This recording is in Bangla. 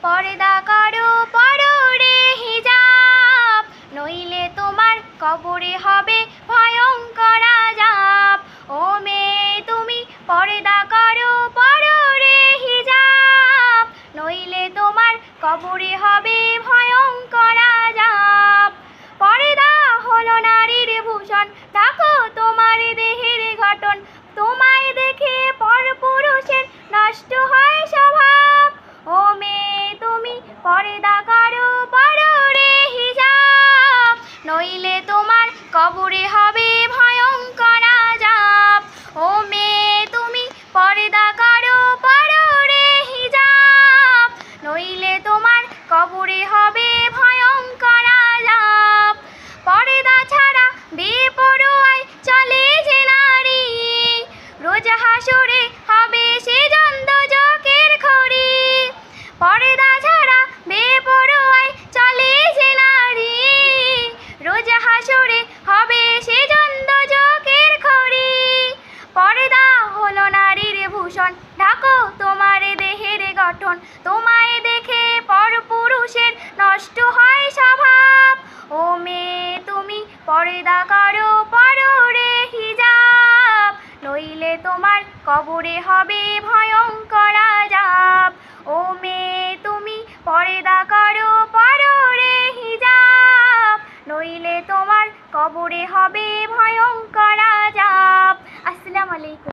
পর্দা করো পরো রে হিজাব, নইলে তোমার কবরে হবে ভয়ঙ্কর আযাব। ও মেয়ে তুমি পর্দা করো পরো রে হিজাব, নইলে তোমার কবরে হবে ভয়ঙ্কর আযাব। পর্দা হলো নারীর ভূষণ, ঢাকো তোমার দেহের গঠন, তোমায় দেখে পরপুরুষের নষ্ট হয় স্বভাব। ও মেয়ে তুমি পর্দা করো পরো রে হিজাব, নইলে তোমার কবরে হবে ভয়ঙ্কর আযাব। ও মেয়ে তুমি পর্দা করো পরো রে হিজাব, নইলে তোমার কবরে হবে ভয়ঙ্কর আযাব। পর্দা ছাড়া বেপরোয়ায় চলে যে নারী, রোজ হাসরে হবে সে দোজখের খড়ি। পর্দা ছাড়া বেপরোয়ায় চলে যে নারী, রোজ হাসরে হবে সে দোজখের খড়ি। পর্দা হলো নারীর ভূষণ, ঢাকো তোমার দেহের গঠন, তোমায় দেখে পরপুরুষের নষ্ট হয় স্বভাব। ও মেয়ে তুমি পর্দা করো পরো রে হিজাব, নইলে তোমার কবরে হবে ভয়।